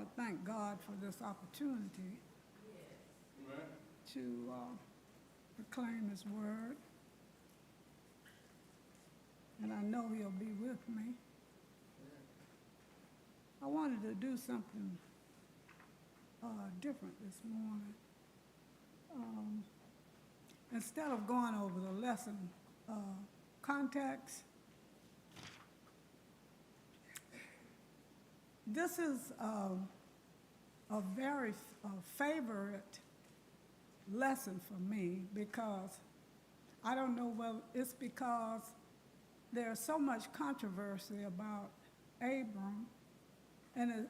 to thank God for this opportunity to proclaim His word. And I know He'll be with me. I wanted to do something different this morning. Instead of going over the lesson context, this is a very favorite lesson for me because I don't know whether it's because there's so much controversy about Abraham, and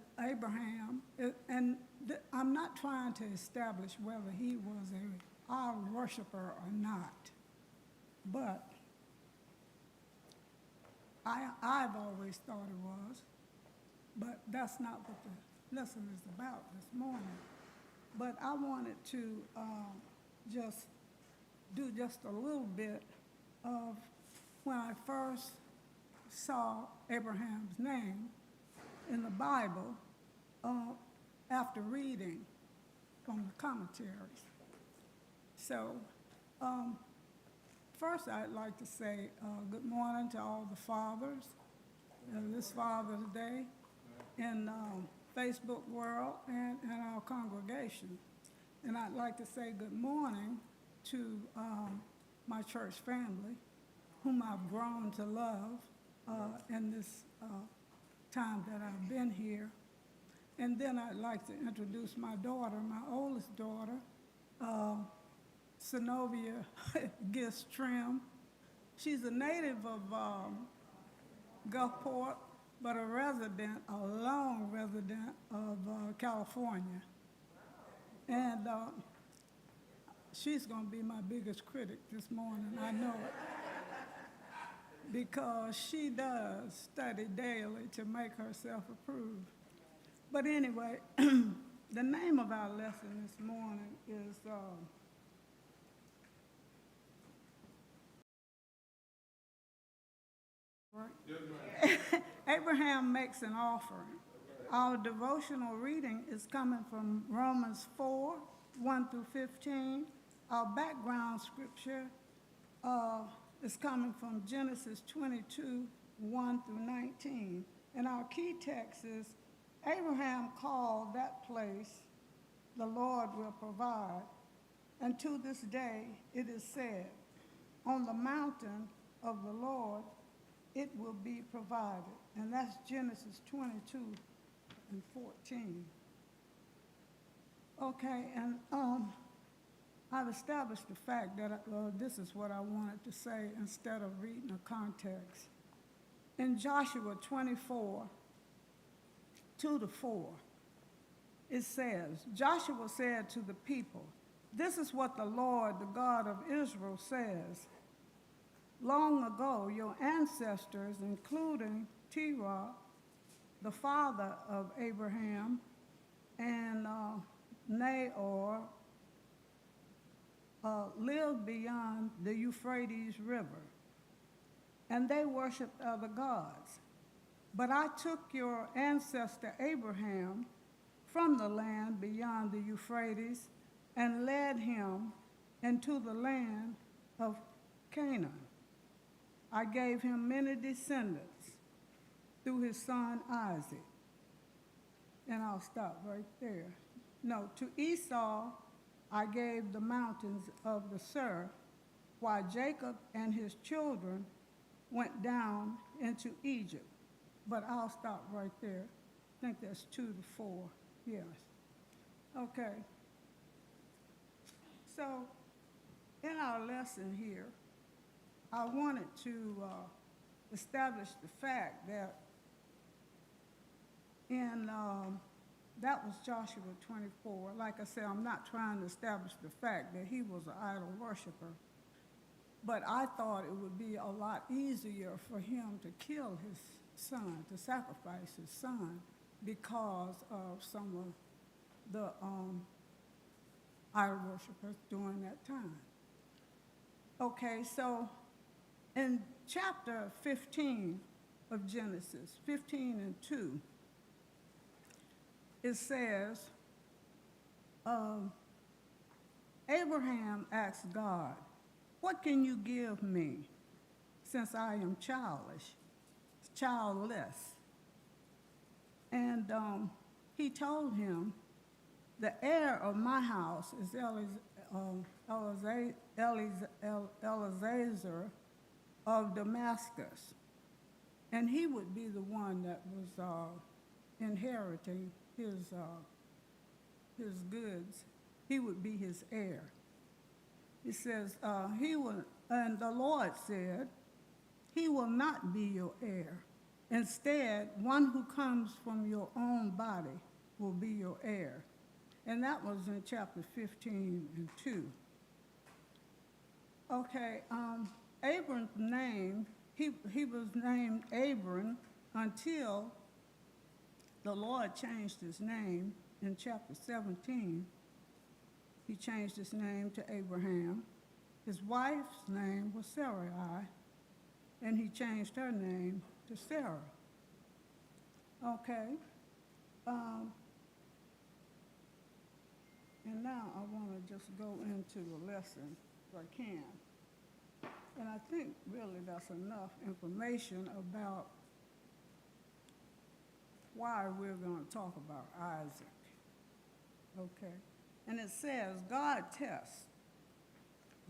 I'm not trying to establish whether he was an idol worshiper or not, but I've always thought it was, but that's not what the lesson is about this morning. But I wanted to just do just a little bit of when I first saw Abraham's name in the Bible after reading from the commentaries. So first I'd like to say good morning to all the fathers this Father's Day in Facebook world and our congregation. And I'd like to say good morning to my church family, whom I've grown to love in this time that I've been here. And then I'd like to introduce my daughter, my oldest daughter, Synovia Gist Trim. She's a native of Gulfport, but a long resident of California. And she's going to be my biggest critic this morning, I know it. Because she does study daily to make herself approved. But anyway, the name of our lesson this morning is Abraham makes an offering. Our devotional reading is coming from Romans 4, 1 through 15. Our background scripture is coming from Genesis 22, 1 through 19. And our key text is, Abraham called that place, the Lord will provide. And to this day it is said, on the mountain of the Lord it will be provided. And that's Genesis 22 and 14. Okay, and I've established the fact that this is what I wanted to say instead of reading a context. In Joshua 24, 2 to 4, it says, Joshua said to the people, this is what the Lord, the God of Israel, says. Long ago, your ancestors, including Terah, the father of Abraham, and Nahor, lived beyond the Euphrates River, and they worshiped other gods. But I took your ancestor Abraham from the land beyond the Euphrates and led him into the land of Canaan. I gave him many descendants through his son Isaac. And I'll stop right there. No, to Esau I gave the mountains of the Seir, while Jacob and his children went down into Egypt. But I'll stop right there. I think that's 2 to 4, yes. Okay. So in our lesson here, I wanted to establish the fact that that was Joshua 24. Like I said, I'm not trying to establish the fact that he was an idol worshiper, but I thought it would be a lot easier for him to kill his son, to sacrifice his son, because of some of the idol worshipers during that time. Okay, so in chapter 15 of Genesis, 15 and 2, it says, Abraham asked God, "What can you give me since I am childless?" And he told him, "The heir of my house is Eliezer of Damascus, and he would be the one that was inheriting his goods. He would be his heir." He says, and the Lord said, "He will not be your heir. Instead, one who comes from your own body will be your heir." And that was in chapter 15 and 2. Okay, Abram's name, he was named Abram until the Lord changed his name in chapter 17. He changed his name to Abraham. His wife's name was Sarai, and he changed her name to Sarah. Okay. And now I want to just go into the lesson if I can. And I think really that's enough information about why we're going to talk about Isaac. Okay. And it says, God tests.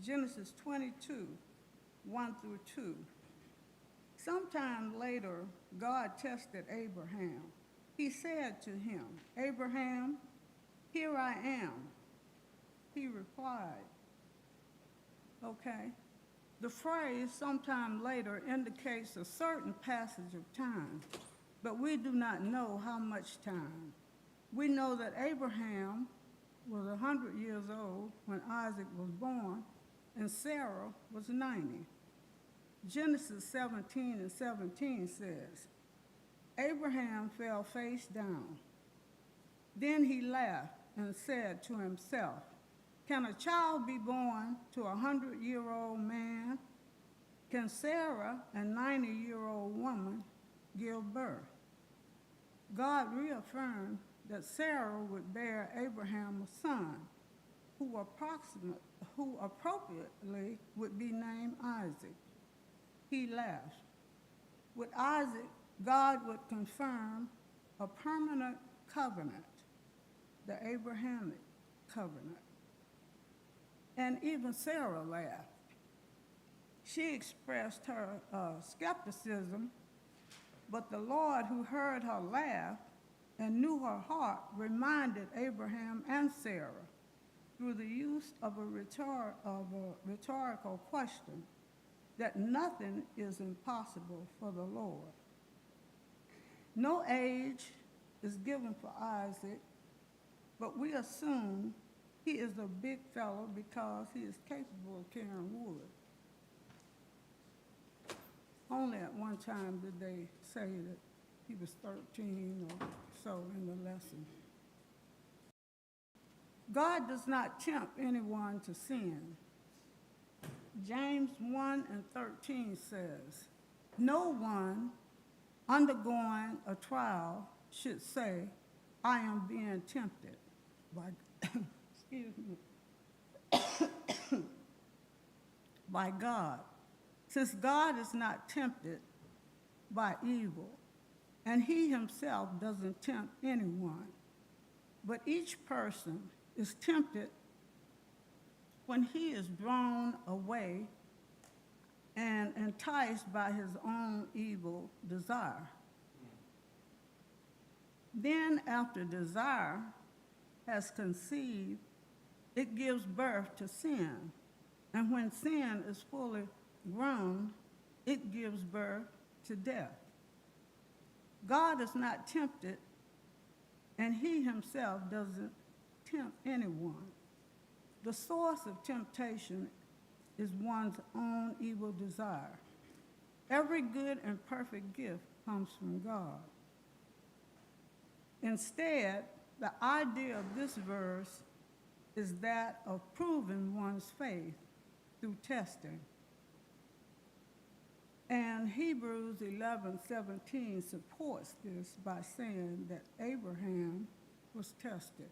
Genesis 22, 1 through 2. Sometime later, God tested Abraham. He said to him, "Abraham, here I am." He replied. Okay. The phrase "sometime later" indicates a certain passage of time, but we do not know how much time. We know that Abraham was 100 years old when Isaac was born, and Sarah was 90. Genesis 17 and 17 says, Abraham fell face down. Then he laughed and said to himself, "Can a child be born to a 100-year-old man? Can Sarah, a 90-year-old woman, give birth?" God reaffirmed that Sarah would bear Abraham a son, who appropriately would be named Isaac. He laughed. With Isaac, God would confirm a permanent covenant, the Abrahamic covenant. And even Sarah laughed. She expressed her skepticism, but the Lord, who heard her laugh and knew her heart, reminded Abraham and Sarah through the use of a rhetorical question that nothing is impossible for the Lord. No age is given for Isaac, but we assume he is a big fellow because he is capable of carrying wood. Only at one time did they say that he was 13 or so in the lesson. God does not tempt anyone to sin. James 1 and 13 says, "No one undergoing a trial should say, 'I am being tempted by, excuse me, by God,' since God is not tempted by evil, and he himself doesn't tempt anyone. But each person is tempted when he is drawn away and enticed by his own evil desire. Then after desire has conceived, it gives birth to sin. And when sin is fully grown, it gives birth to death. God is not tempted, and he himself doesn't tempt anyone. The source of temptation is one's own evil desire. Every good and perfect gift comes from God. Instead, the idea of this verse is that of proving one's faith through testing. And Hebrews 11:17 supports this by saying that Abraham was tested.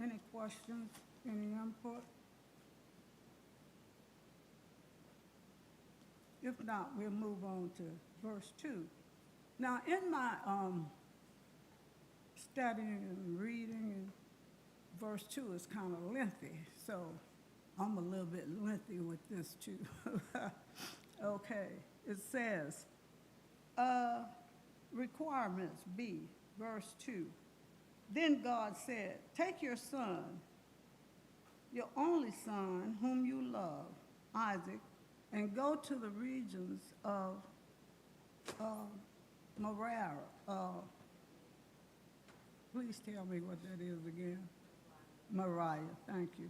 Any questions, any input? If not, we'll move on to verse 2. Now, in my studying and reading, and verse 2 is kind of lengthy, so I'm a little bit lengthy with this too. Okay, it says, requirements B, verse 2. Then God said, take your son, your only son, whom you love, Isaac, and go to the regions of Moriah. Please tell me what that is again. Moriah, thank you.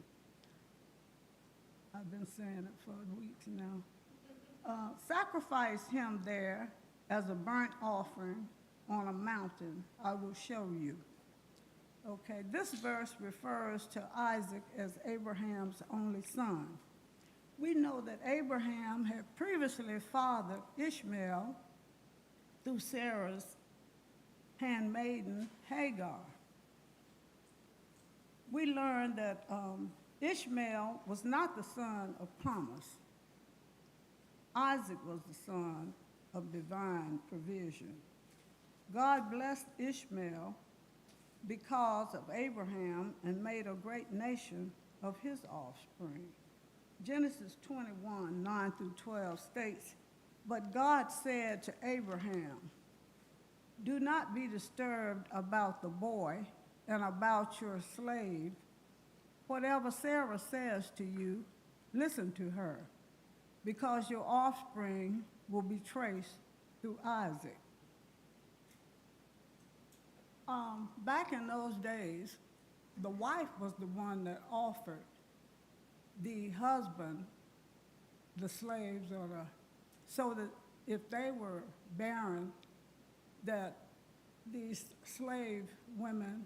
I've been saying it for weeks now. Sacrifice him there as a burnt offering on a mountain I will show you. Okay, this verse refers to Isaac as Abraham's only son. We know that Abraham had previously fathered Ishmael through Sarah's handmaiden Hagar. We learned that Ishmael was not the son of promise. Isaac was the son of divine provision. God blessed Ishmael because of Abraham and made a great nation of his offspring. Genesis 21, 9 through 12 states, but God said to Abraham, do not be disturbed about the boy and about your slave. Whatever Sarah says to you, listen to her, because your offspring will be traced through Isaac. Back in those days, the wife was the one that offered the husband the slaves, so that if they were barren, that these slave women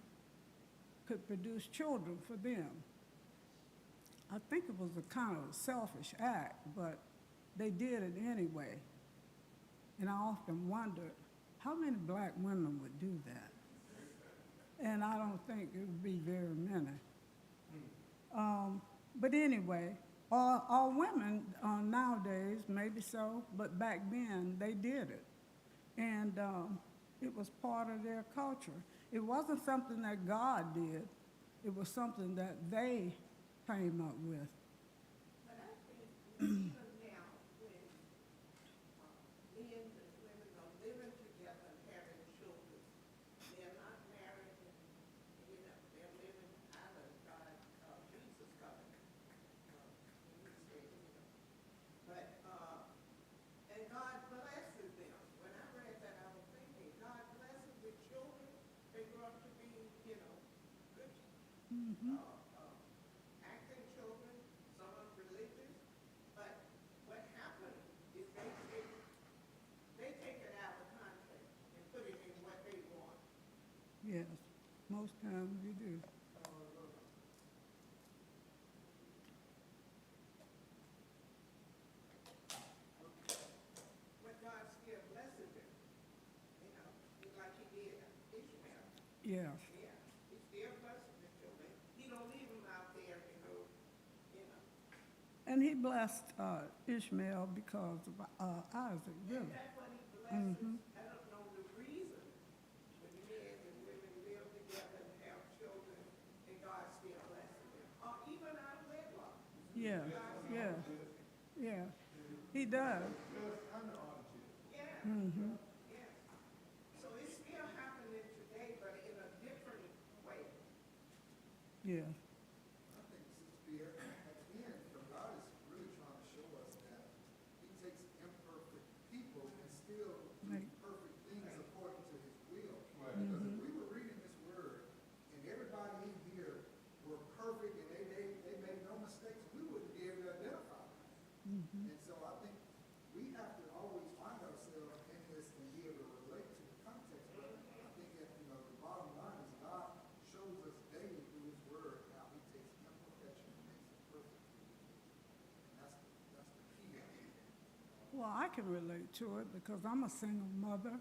could produce children for them. I think it was a kind of a selfish act, but they did it anyway. And I often wondered how many black women would do that. And I don't think it would be very many. But anyway, all women nowadays, maybe so, but back then they did it. And it was part of their culture. It wasn't something that God did. It was something that they came up with. But I think even now, when men and women are living together and having children, they're not married and, they're living out of God, Jesus covenant. When he said, But, and God blesses them. When I read that, I was thinking, God blesses the children. They grow up to be, good acting children, some are religious, but what happened is they take it out of context and put it in what they want. Yes, most times you do. But God still blesses them, like he did Ishmael. Yes. Yeah, he still blesses the children. He don't leave them out there to go, And he blessed Ishmael because of Isaac, really. And that's what he blesses. I don't know the reason when men and women live together and have children and God still blesses them. Or even out of wedlock. Yeah, yeah, yeah. He does. Yeah. Yeah. So it's still happening today, but in a different way. Yeah. I think, Sister Pierre, at the end, God is really trying to show us that he takes imperfect people and still do Right. perfect things according to his will. Because if we were reading this word and everybody in here were perfect and they made no mistakes, we wouldn't be able to identify them. And so I think we have to always find ourselves in this and be able to relate to the context. But I think that, the bottom line is God shows us daily through his word how he takes imperfection and makes it perfect. And that's the key. Well, I can relate to it because I'm a single mother.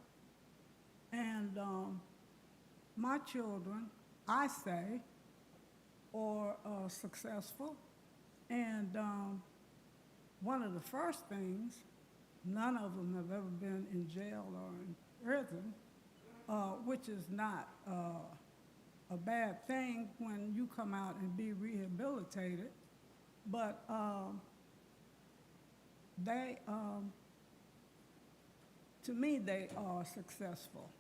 And my children, I say, are successful. And one of the first things, none of them have ever been in jail or in prison, which is not a bad thing when you come out and be rehabilitated. But they, to me, they are successful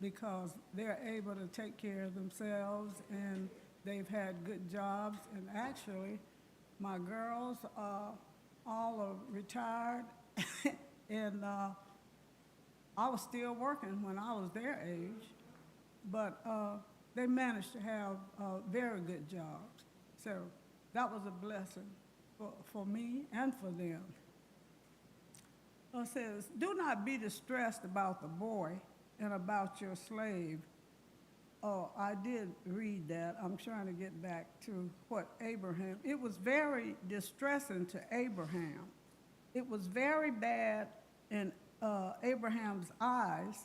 because they're able to take care of themselves and they've had good jobs. And actually, my girls all are retired and I was still working when I was their age, but they managed to have very good jobs. So that was a blessing for me and for them. It says, do not be distressed about the boy and about your slave. Oh, I did read that. I'm trying to get back to what Abraham, it was very distressing to Abraham. It was very bad in Abraham's eyes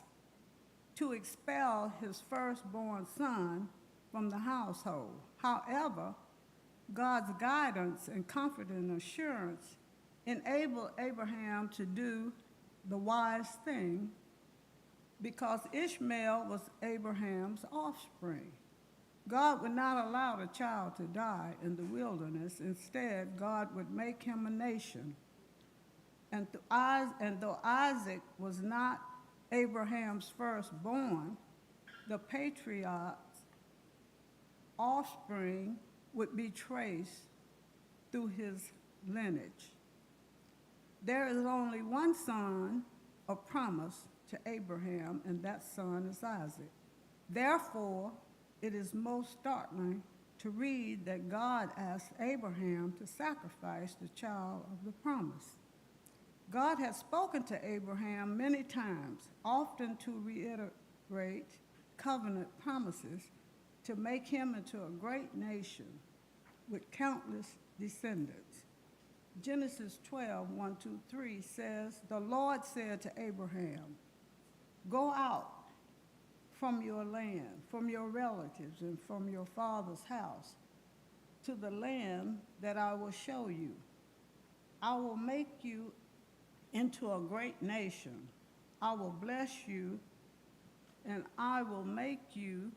to expel his firstborn son from the household. However, God's guidance and comfort and assurance enabled Abraham to do the wise thing because Ishmael was Abraham's offspring. God would not allow the child to die in the wilderness. Instead, God would make him a nation. And though Isaac was not Abraham's firstborn, the patriarch's offspring would be traced through his lineage. There is only one son of promise to Abraham, and that son is Isaac. Therefore, it is most startling to read that God asked Abraham to sacrifice the child of the promise. God had spoken to Abraham many times, often to reiterate covenant promises to make him into a great nation with countless descendants. Genesis 12, 1-3 says, the Lord said to Abraham, go out from your land, from your relatives, and from your father's house to the land that I will show you. I will make you into a great nation. I will bless you, and I will make your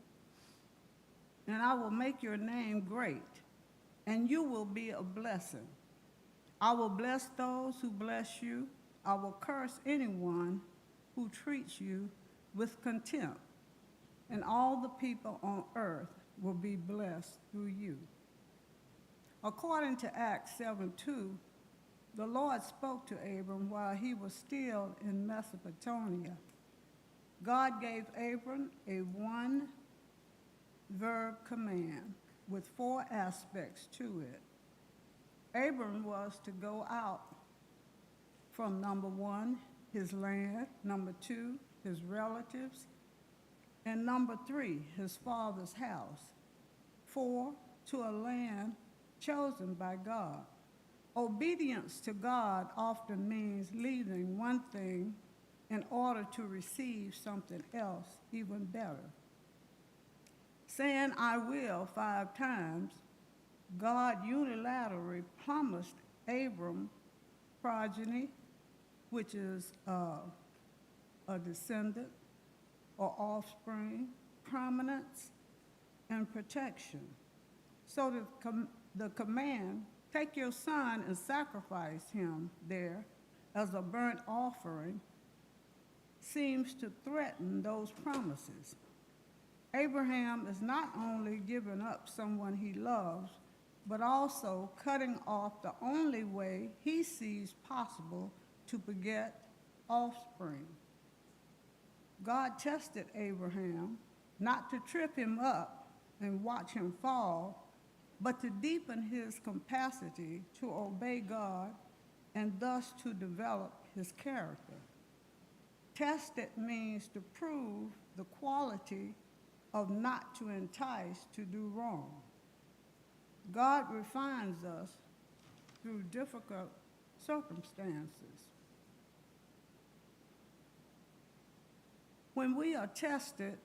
name great, and you will be a blessing. I will bless those who bless you. I will curse anyone who treats you with contempt, and all the people on earth will be blessed through you. According to Acts 7:2, the Lord spoke to Abram while he was still in Mesopotamia. God gave Abram a one-verb command with 4 aspects to it. Abram was to go out from, number 1, his land, number 2, his relatives, and number 3, his father's house. 4, to a land chosen by God. Obedience to God often means leaving one thing in order to receive something else even better. Saying I will 5 times, God unilaterally promised Abram progeny, which is a descendant or offspring, prominence, and protection. So the command, take your son and sacrifice him there as a burnt offering, seems to threaten those promises. Abraham is not only giving up someone he loves, but also cutting off the only way he sees possible to beget offspring. God tested Abraham not to trip him up and watch him fall, but to deepen his capacity to obey God and thus to develop his character. Tested means to prove the quality of not to entice to do wrong. God refines us through difficult circumstances. When we are tested,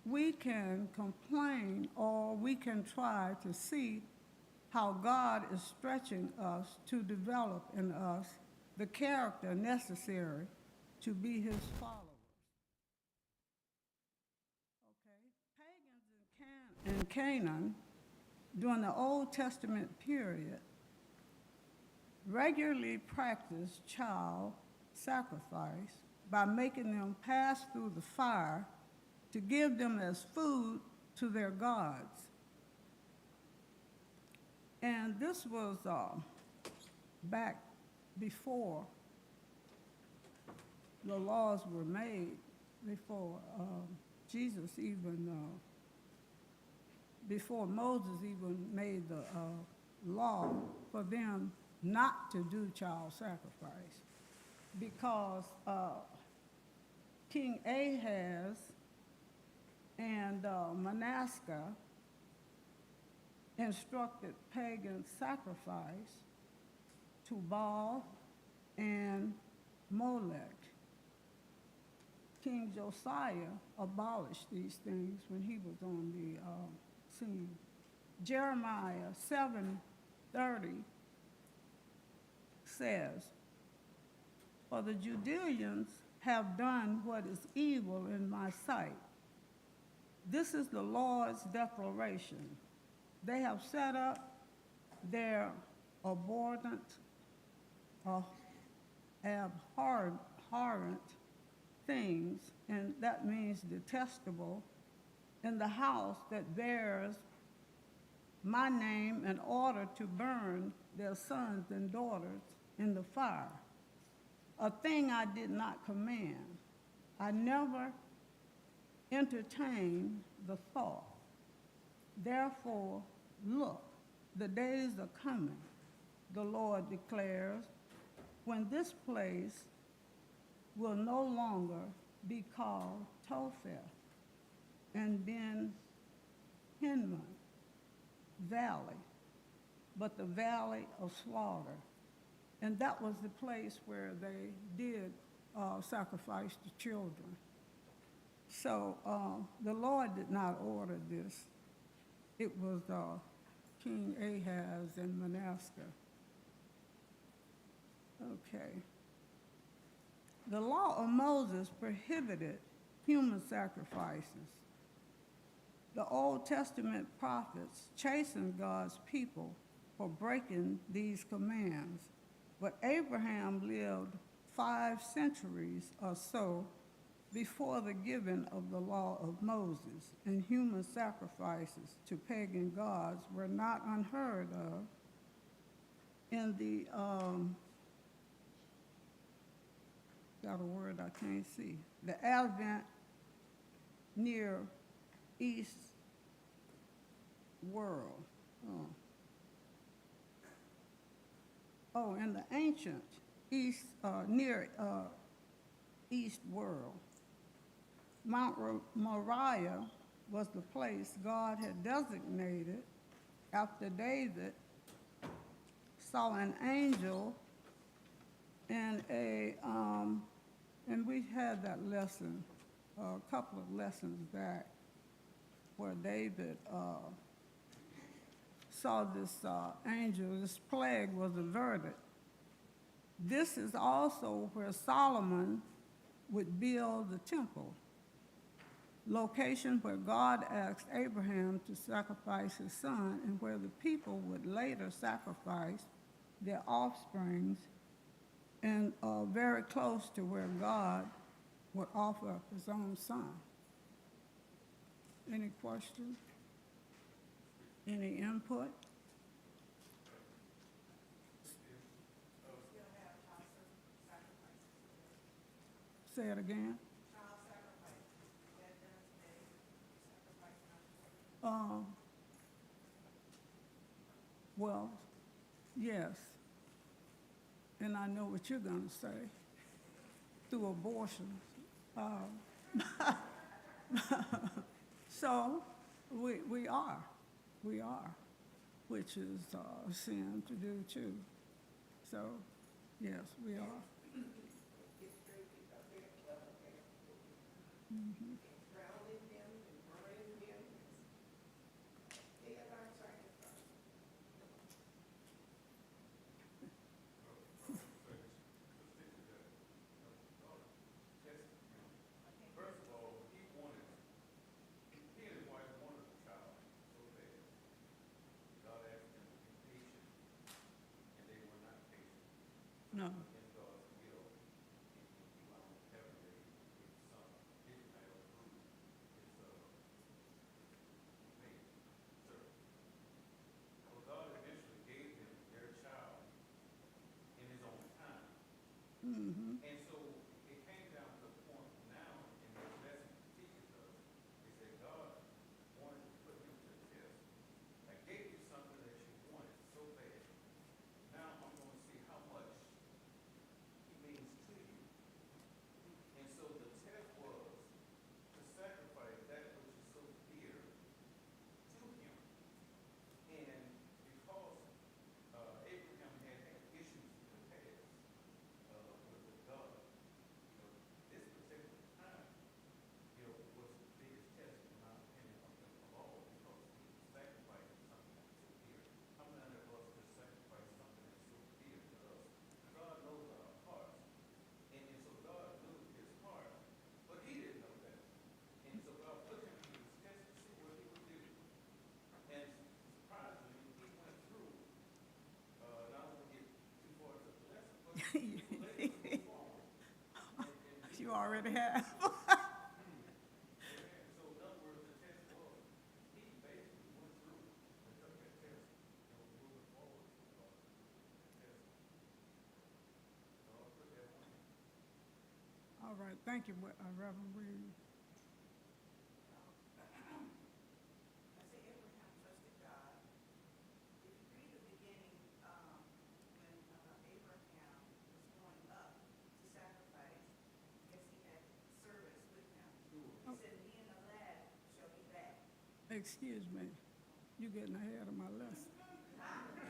we can complain or we can try to see how God is stretching us to develop in us the character necessary to be his followers. Okay? Pagans in Canaan during the Old Testament period regularly practiced child sacrifice by making them pass through the fire to give them as food to their gods. And this was back before the laws were made, before Jesus even, before Moses even made the law for them not to do child sacrifice, because King Ahaz and Manasseh instructed pagan sacrifice to Baal and Molech. King Josiah abolished these things when he was on the scene. Jeremiah 7:30 says, "For the Judeans have done what is evil in my sight. This is the Lord's declaration. They have set up their abhorrent things, and that means detestable, in the house that bears my name in order to burn their sons and daughters in the fire. A thing I did not command. I never entertained the thought. Therefore, look, the days are coming, the Lord declares, when this place will no longer be called Topheth and Ben Hinnom Valley, but the Valley of Slaughter." And that was the place where they did sacrifice the children. So the Lord did not order this. It was King Ahaz and Manasseh. Okay. The law of Moses prohibited human sacrifices. The Old Testament prophets chastened God's people for breaking these commands, but Abraham lived 5 centuries or so before the giving of the law of Moses, and human sacrifices to pagan gods were not unheard of in the, got a word I can't see, the Advent Near East world. In the ancient East, Near East world. Mount Moriah was the place God had designated after David saw an angel and and we had that lesson a couple of lessons back where David saw this angel, this plague was averted. This is also where Solomon would build the temple, location where God asked Abraham to sacrifice his son and where the people would later sacrifice their offsprings, and very close to where God would offer up his own son. Any questions? Any input? Say it again. Well, yes. And I know what you're going to say. Through abortion. So we are, which is a sin to do too. So, yes, we are. It's very clever, drowning them and you already have. All right, thank you, Reverend Williams. I say Abraham trusted God. If you read the beginning, when Abraham was going up to sacrifice, because he had servants with him, he said, "Me and the lad shall be back." Excuse me, you getting ahead of my lesson.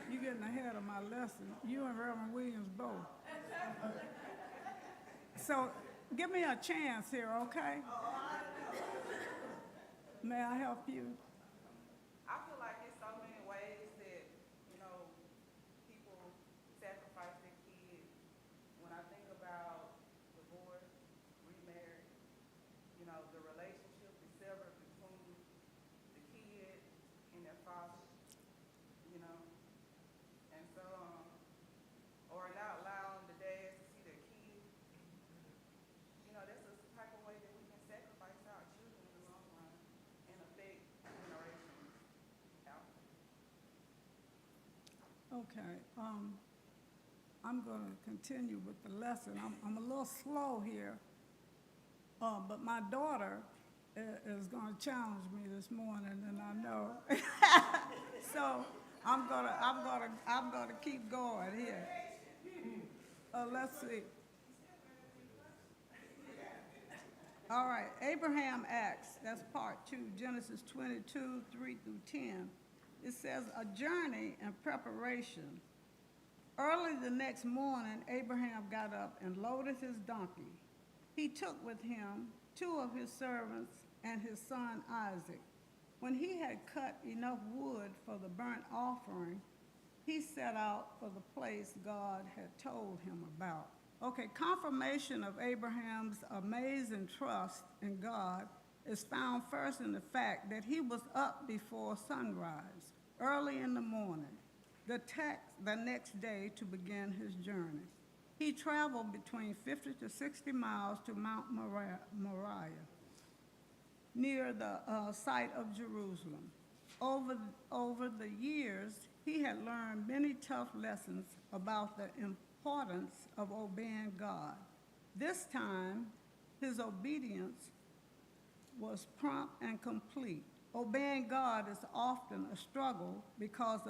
You getting ahead of my lesson. You and Reverend Williams both. So, give me a chance here, okay? May I help you? I feel like it's so many ways that, people sacrifice their kids. When I think about divorce, remarriage, the relationship is severed between the kid and their father, you know. And so, or not allowing the dads to see their kids. That's a type of way that we can sacrifice our children in the long run and affect generations out. Okay, I'm gonna continue with the lesson. I'm a little slow here, but my daughter is gonna challenge me this morning, and I know. So I'm gonna keep going here. Let's see. All right, Abraham acts, that's part 2, Genesis 22, 3 through 10. It says, a journey and preparation. Early the next morning, Abraham got up and loaded his donkey. He took with him 2 of his servants and his son Isaac. When he had cut enough wood for the burnt offering, he set out for the place God had told him about. Okay, confirmation of Abraham's amazing trust in God is found first in the fact that he was up before sunrise, early in the morning, the next day to begin his journey. He traveled between 50 to 60 miles to Mount Moriah, near the site of Jerusalem. Over the years, he had learned many tough lessons about the importance of obeying God. This time, his obedience was prompt and complete. Obeying God is often a struggle because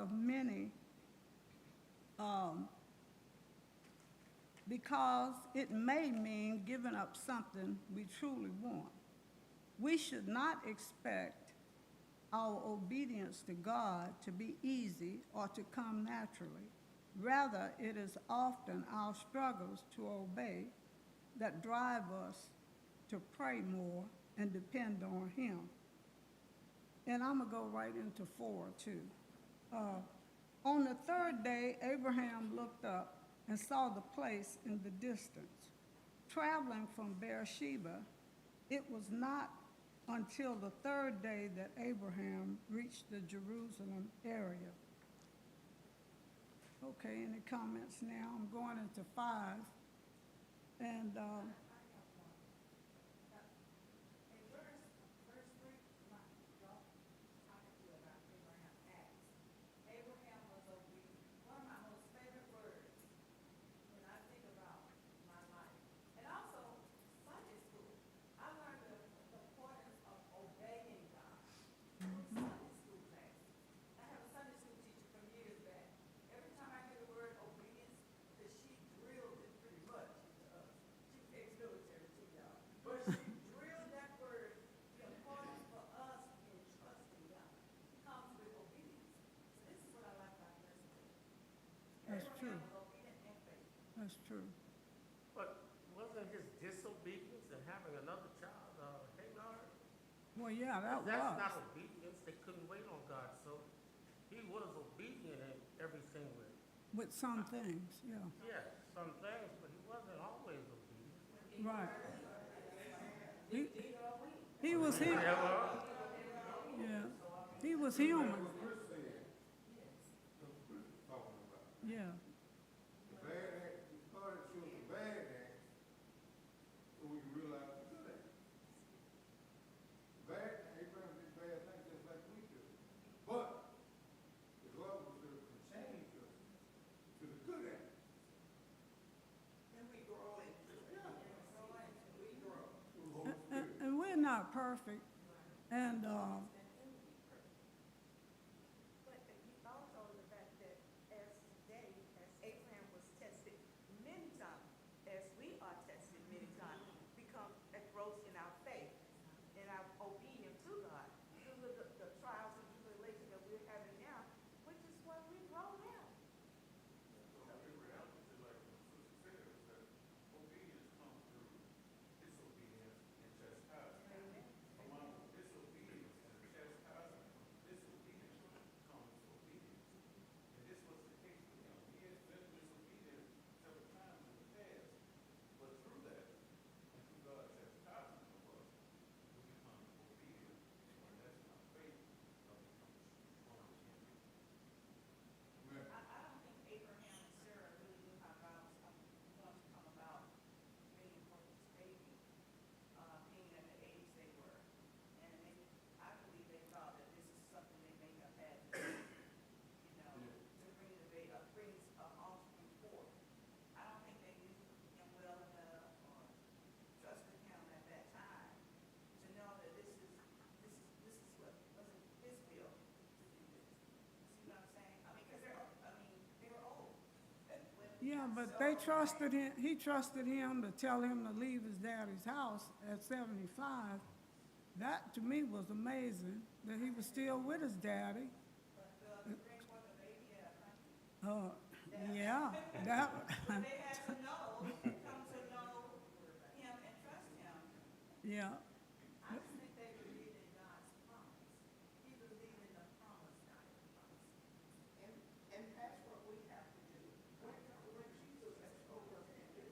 it may mean giving up something we truly want. We should not expect our obedience to God to be easy or to come naturally. Rather, it is often our struggles to obey that drive us to pray more and depend on Him. And I'm going to go right into 4, too. On the 3rd day, Abraham looked up and saw the place in the distance. Traveling from Beersheba, it was not until the 3rd day that Abraham reached the Jerusalem area. Okay, any comments now? I'm going into 5. And Abraham was obedient. One of my most favorite words when I think about my life. And also, Sunday school. I learned the importance of obeying God. Sunday school class. I have a Sunday school teacher from years back. Every time I hear the word obedience, because she drilled it pretty much into us. She was ex-military too, y'all. But she drilled that word, the importance for us in trusting God. Comes with obedience. So this is what I like about this. that's true. Abraham was obedient and faithful. That's true. But wasn't his disobedience in having another child, Hagar? Well, yeah, that That's was. not obedience. They couldn't wait on God, so he was obedient in everything with. With some things, yeah. Yeah, some things, but he wasn't always obedient. Right. He was human. Yeah, well, Yeah. He was human. Chris said, that's Chris was talking about. Yeah. The bad act, he started to show the bad acts, so we can not perfect, and, But you also the fact that as today, as Abraham was tested many times, as we are tested many times, become a growth in our faith, in our obedience to God. Through the trials and tribulations that we're having now, which is what we grow now. Amen. I don't think Abraham and Sarah really knew how God was going to come about bringing forth this baby, being at the age they were. And I believe they thought that this is something they may have had to do, to bring the baby, bring offspring forth. I don't think they knew him well enough or trusted him at that time to know that this is what wasn't his will to do this. See what I'm saying? I mean, because they were old. yeah, but they trusted him, he trusted him to tell him to leave his daddy's house at 75. That, to me, was amazing, that he was still with his daddy. But to bring forth a baby at 100. Yeah, that, But they had to know, come to know him and trust him. yeah. I just think they believed in God's promise. He believed in the promise, not in the promise. And that's what we have to do. What Jesus has told us to do,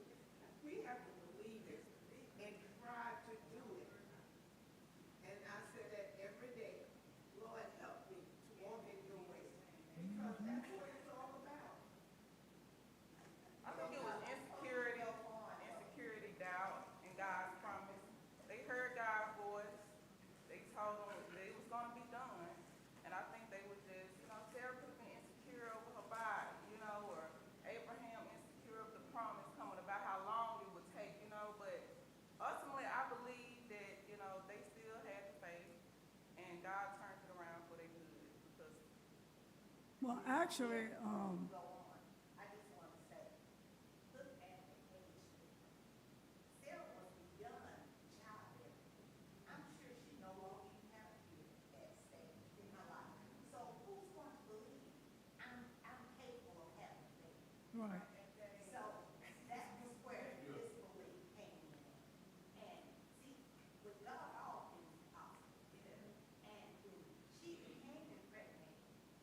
we have to believe it and try to do it. And I say that every day, Lord, help me to walk in your way, because that's what it's all about. I think it was insecurity, doubt, and God's promise. They heard God's voice. They told them that it was going to be done. And I think they were just, Sarah could have been insecure over her body, or Abraham insecure of the promise coming about how long it would take, But ultimately, I believe that, they still had the faith, and God turned it around for their good. Because Well, actually, Go on. I just want to say, look at the age difference. Sarah was beyond childbearing. I'm sure she no longer even had a kid at that stage in her life. So who's going to believe I'm capable of having a baby? right. So that was where this belief came in. And see, with God, all things are possible. And when she became impregnated,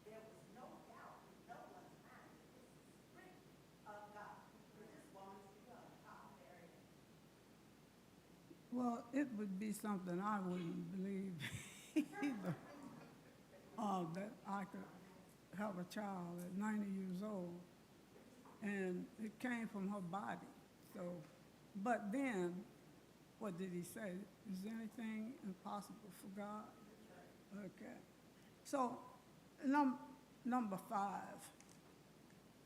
there was no doubt in no one's mind that this is strength of God. Because this woman's beyond childbearing. Well, it would be something I wouldn't believe either, that I could have a child at 90 years old, and it came from her body. So, but then, what did he say? Is anything impossible for God? Okay. So, number 5,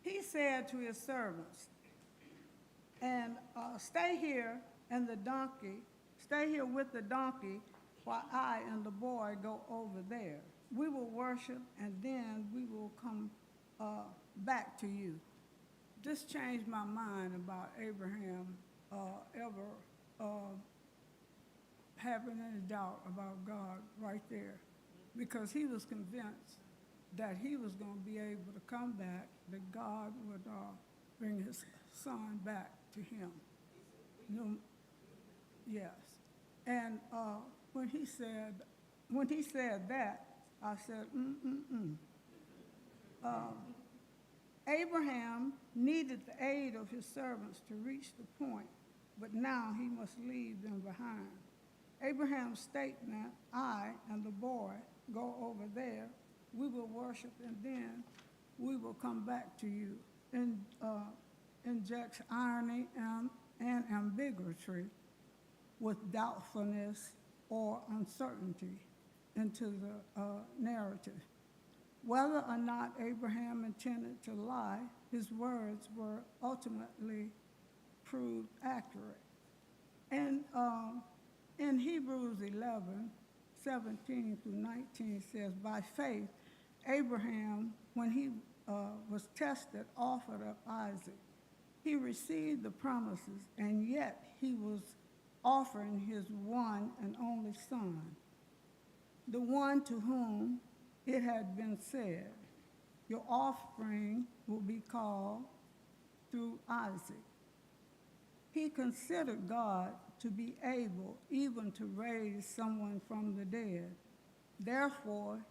he said to his servants, and stay here with the donkey while I and the boy go over there. We will worship, and then we will come back to you. This changed my mind about Abraham ever having any doubt about God right there, because he was convinced that he was going to be able to come back, that God would bring his son back to him. No, yes. And when he said that, I said, Abraham needed the aid of his servants to reach the point, but now he must leave them behind. Abraham's statement, I and the boy go over there, we will worship, and then we will come back to you, injects irony and ambiguity with doubtfulness or uncertainty into the narrative. Whether or not Abraham intended to lie, his words were ultimately proved accurate. And in Hebrews 11:17 through 19 says, by faith, Abraham, when he was tested, offered up Isaac. He received the promises, and yet he was offering his one and only son, the one to whom it had been said, your offspring will be called through Isaac. He considered God to be able even to raise someone from the dead. Therefore,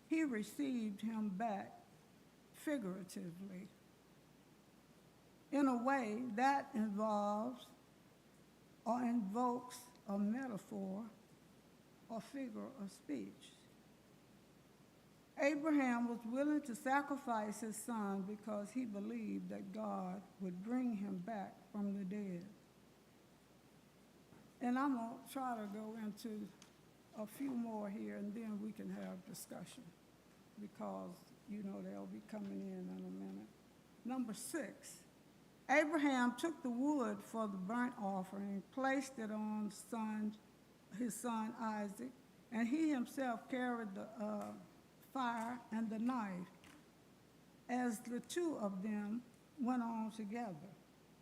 he received him back figuratively, in a way that involves or invokes a metaphor or figure of speech. Abraham was willing to sacrifice his son because he believed that God would bring him back from the dead. And I'm going to try to go into a few more here, and then we can have discussion, because, you know, they'll be coming in a minute. Number 6, Abraham took the wood for the burnt offering, placed it on his son Isaac, and he himself carried the fire and the knife as the two of them went on together.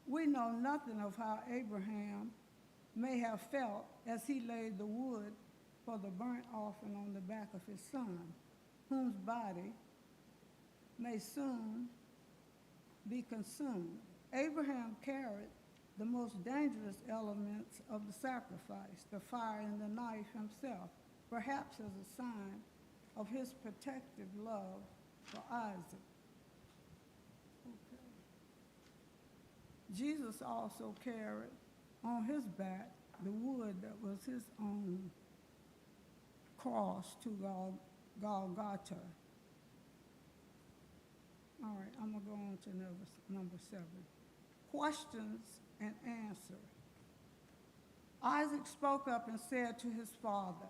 We know nothing of how Abraham may have felt as he laid the wood for the burnt offering on the back of his son, whose body may soon be consumed. Abraham carried the most dangerous elements of the sacrifice, the fire and the knife himself, perhaps as a sign of his protective love for Isaac. Okay. Jesus also carried on his back the wood that was his own cross to Golgotha. All right, I'm going to go on to number 7. Questions and answer. Isaac spoke up and said to his father,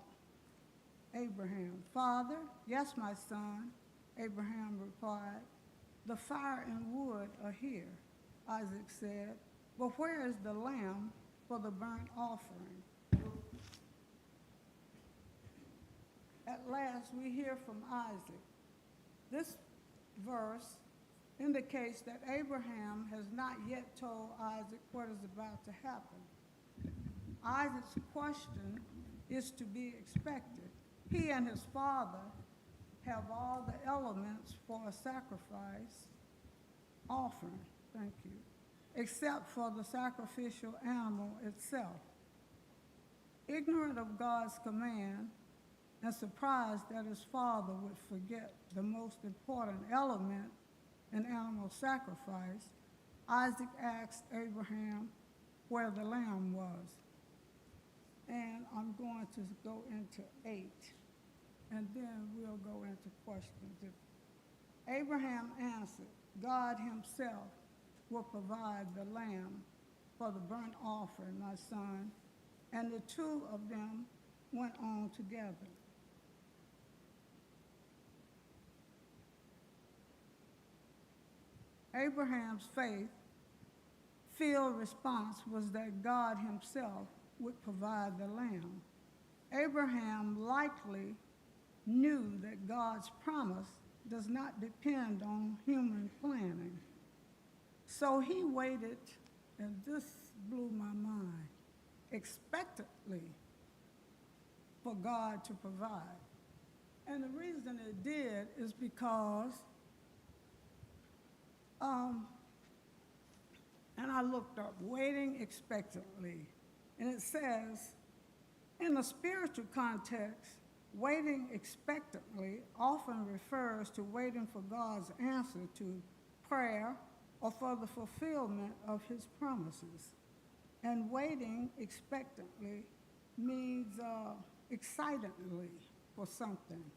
Abraham, Father, yes, my son. Abraham replied, the fire and wood are here. Isaac said, but where is the lamb for the burnt offering? At last, we hear from Isaac. This verse indicates that Abraham has not yet told Isaac what is about to happen. Isaac's question is to be expected. He and his father have all the elements for a sacrifice offering, thank you, except for the sacrificial animal itself. Ignorant of God's command and surprised that his father would forget the most important element in animal sacrifice, Isaac asked Abraham where the lamb was. And I'm going to go into 8, and then we'll go into questions. Abraham answered, God himself will provide the lamb for the burnt offering, my son. And the two of them went on together. Abraham's faith-filled response was that God himself would provide the lamb. Abraham likely knew that God's promise does not depend on human planning. So he waited, and this blew my mind, expectantly for God to provide. And the reason it did is because and I looked up, waiting expectantly. And it says, in a spiritual context, waiting expectantly often refers to waiting for God's answer to prayer or for the fulfillment of his promises. And waiting expectantly means excitedly for something,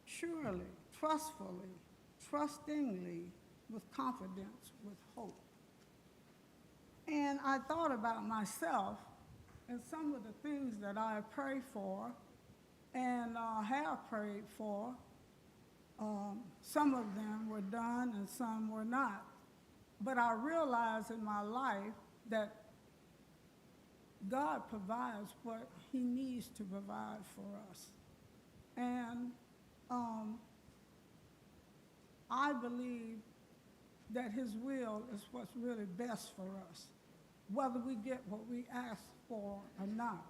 surely, trustfully, trustingly, with confidence, with hope. And I thought about myself and some of the things that I pray for and have prayed for. Some of them were done and some were not. But I realized in my life that God provides what he needs to provide for us. And I believe that his will is what's really best for us, whether we get what we ask for or not.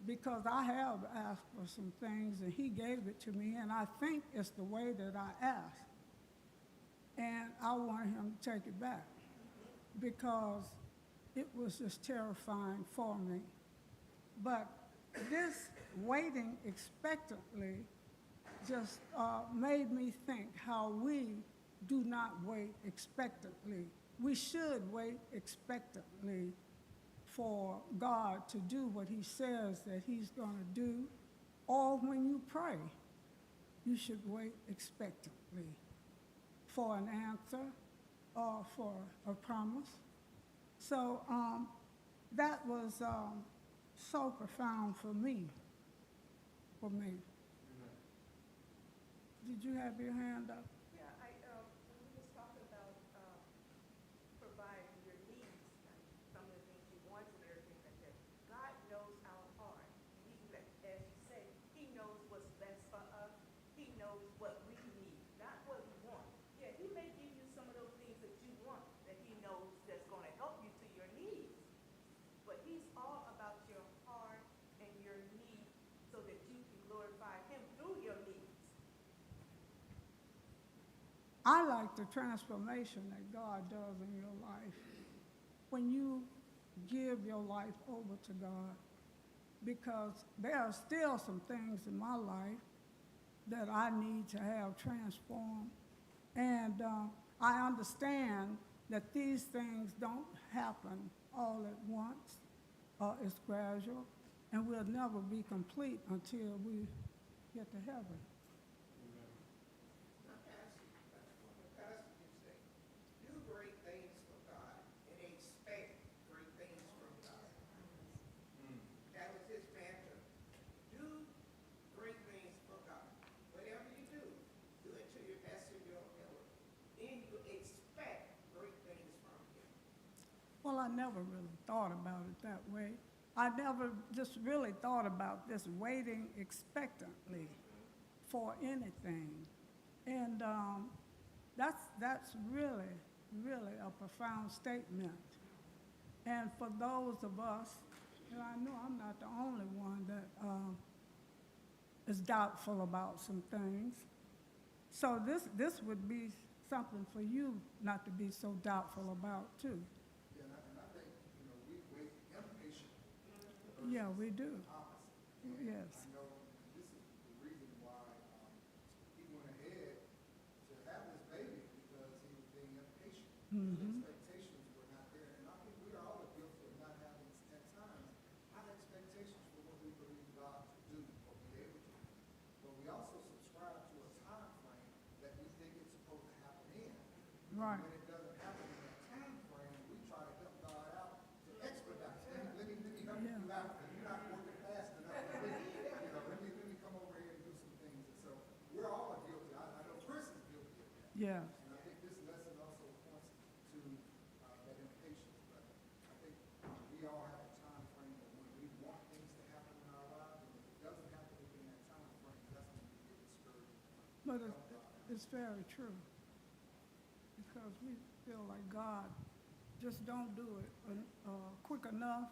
Because I have asked for some things and he gave it to me, and I think it's the way that I asked. And I want him to take it back because it was just terrifying for me. But this waiting expectantly just made me think how we do not wait expectantly. We should wait expectantly for God to do what he says that he's going to do, or when you pray, you should wait expectantly for an answer or for a promise. So that was so profound for me. Did you have your hand up? Yeah, when we was talking about, providing your needs, and some of the things you want and everything like that, God knows our heart. And as you say, he knows what's best for us. He knows what we need, not what we want. Yeah, he may give you some of those things that you want, that he knows that's gonna help you to your needs. But he's all about your heart and your needs, so that you can glorify him through your needs. I like the transformation that God does in your life when you give your life over to God, because there are still some things in my life that I need to have transformed. And I understand that these things don't happen all at once. It's gradual, and we'll never be complete until we get to heaven. Now, Pastor, when the pastor you say, do great things for God and expect great things from God. That was his mantra. Do great things for God. Whatever you do it to your best of your ability. Then you expect great things from him. Well, I never really thought about it that way. I never just really thought about this waiting expectantly for anything. And that's really, really a profound statement. And for those of us, and I know I'm not the only one that is doubtful about some things. So this would be something for you not to be so doubtful about too. Yeah, and I think, we wait impatient. Yeah, we do. Opposite. And Yes. I know this is the reason why he went ahead to have this baby, because he was being impatient. Mhm. His expectations were not there. And I think we are all guilty of not having, at times, high expectations for what we believe God to do or be able to do. But we also subscribe to a time frame that we think it's supposed to happen in. Right. When it doesn't happen in that time frame, we try to help God out to expedite. Let me help Yeah. you out, because you're not working fast enough for me. Let me come over here and do some things. And so we're all guilty. I know Chris is guilty of that. Yes. And I think this lesson also points to that impatience. But I think we all have a time frame of when we want things to happen in our lives, and if it doesn't happen within that time frame, that's when we get discouraged. But it's very true. Because we feel like God just don't do it quick enough,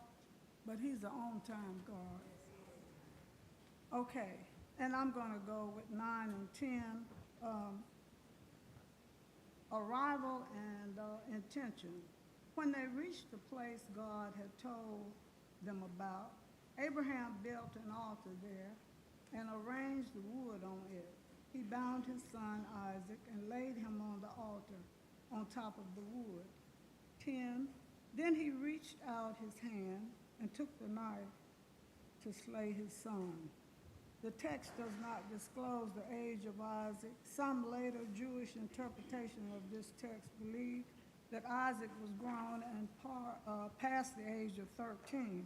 but he's an on-time God. Okay, and I'm going to go with 9 and 10. Arrival and intention. When they reached the place God had told them about, Abraham built an altar there and arranged the wood on it. He bound his son Isaac and laid him on the altar on top of the wood. 10. Then he reached out his hand and took the knife to slay his son. The text does not disclose the age of Isaac. Some later Jewish interpretation of this text believe that Isaac was grown and past the age of 13.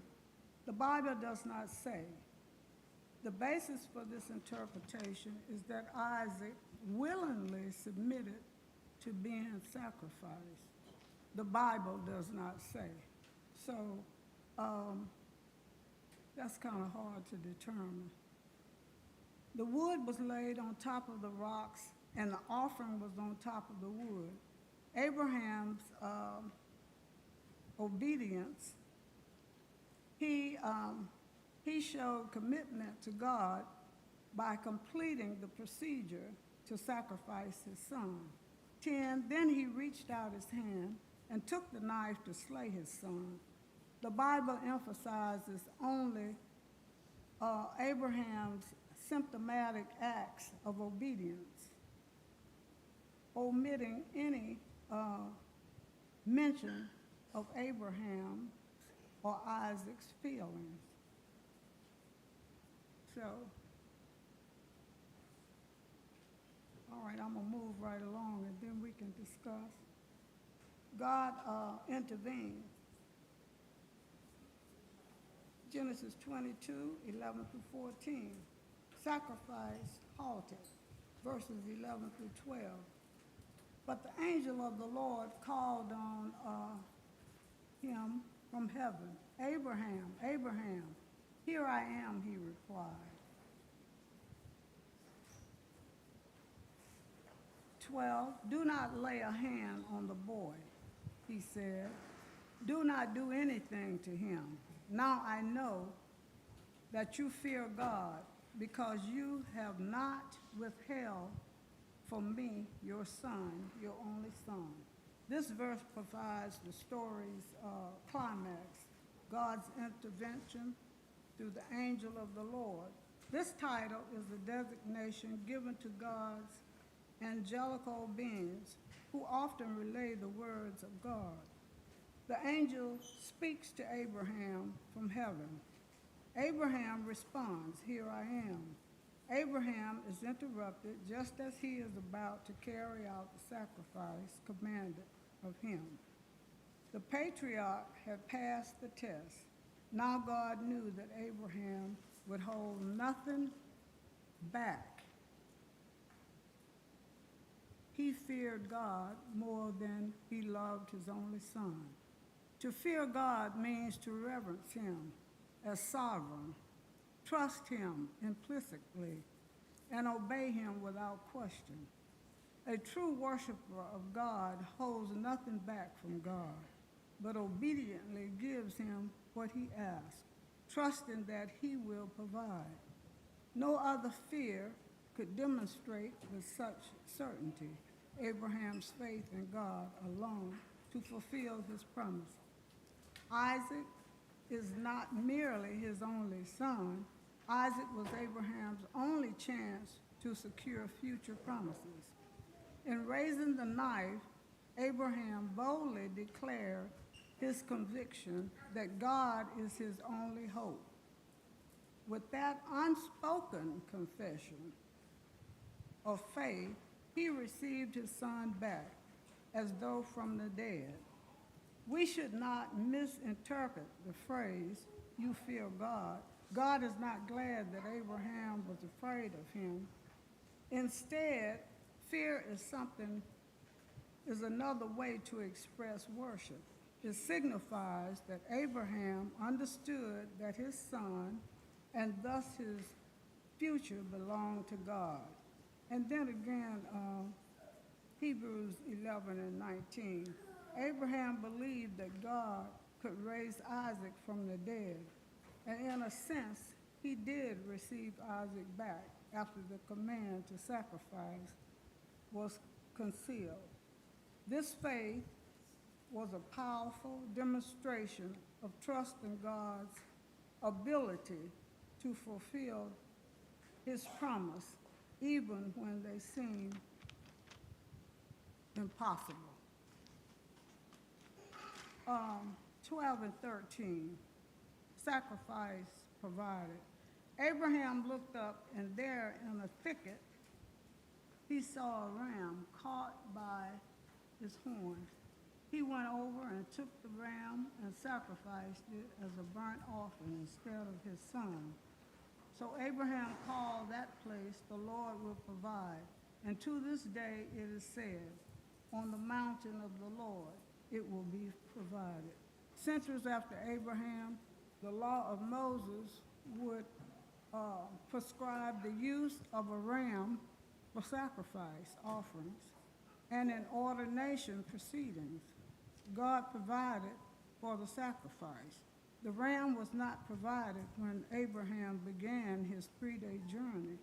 The Bible does not say. The basis for this interpretation is that Isaac willingly submitted to being sacrificed. The Bible does not say. So that's kind of hard to determine. The wood was laid on top of the rocks, and the offering was on top of the wood. Abraham's obedience, he showed commitment to God by completing the procedure to sacrifice his son. 10, then he reached out his hand and took the knife to slay his son. The Bible emphasizes only Abraham's symptomatic acts of obedience, omitting any mention of Abraham or Isaac's feelings. So, all right, I'm gonna move right along and then we can discuss. God intervened. Genesis 22, 11 through 14. Sacrifice halted, verses 11 through 12. But the angel of the Lord called on him from heaven, Abraham, Abraham. Here I am, he replied. 12, do not lay a hand on the boy, he said. Do not do anything to him. Now I know that you fear God, because you have not withheld from me your son, your only son. This verse provides the story's climax, God's intervention through the angel of the Lord. This title is a designation given to God's angelical beings who often relay the words of God. The angel speaks to Abraham from heaven. Abraham responds, here I am. Abraham is interrupted just as he is about to carry out the sacrifice commanded of him. The patriarch had passed the test. Now God knew that Abraham would hold nothing back. He feared God more than he loved his only son. To fear God means to reverence him as sovereign, trust him implicitly, and obey him without question. A true worshiper of God holds nothing back from God, but obediently gives him what he asks, trusting that he will provide. No other fear could demonstrate with such certainty Abraham's faith in God alone to fulfill his promise. Isaac is not merely his only son. Isaac was Abraham's only chance to secure future promises. In raising the knife, Abraham boldly declared his conviction that God is his only hope. With that unspoken confession of faith, he received his son back as though from the dead. We should not misinterpret the phrase, you fear God. God is not glad that Abraham was afraid of him. Instead, fear is another way to express worship. It signifies that Abraham understood that his son and thus his future belonged to God. And then again, Hebrews 11 and 19. Abraham believed that God could raise Isaac from the dead. And in a sense, he did receive Isaac back after the command to sacrifice was concealed. This faith was a powerful demonstration of trust in God's ability to fulfill his promise, even when they seemed impossible. 12 and 13, sacrifice provided. Abraham looked up, and there in a thicket, he saw a ram caught by his horns. He went over and took the ram and sacrificed it as a burnt offering instead of his son. So Abraham called that place, the Lord will provide. And to this day it is said, on the mountain of the Lord it will be provided. Centuries after Abraham, the law of Moses would prescribe the use of a ram for sacrifice offerings and in ordination proceedings. God provided for the sacrifice. The ram was not provided when Abraham began his 3-day journey,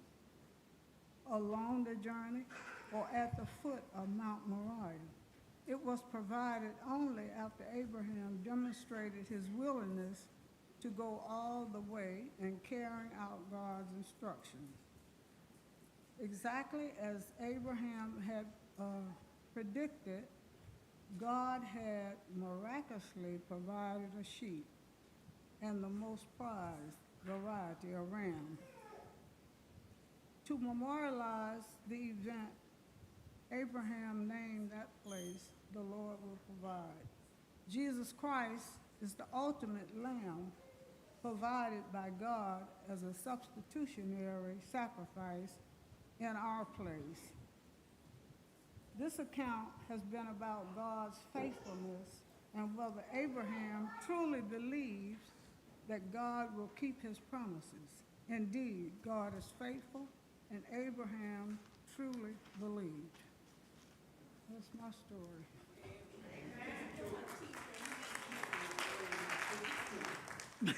along the journey, or at the foot of Mount Moriah. It was provided only after Abraham demonstrated his willingness to go all the way in carrying out God's instructions. Exactly as Abraham had predicted, God had miraculously provided a sheep and the most prized variety of ram. To memorialize the event, Abraham named that place, "The Lord Will Provide." Jesus Christ is the ultimate lamb provided by God as a substitutionary sacrifice in our place. This account has been about God's faithfulness and whether Abraham truly believes that God will keep his promises. Indeed, God is faithful, and Abraham truly believed. That's my story. Amen.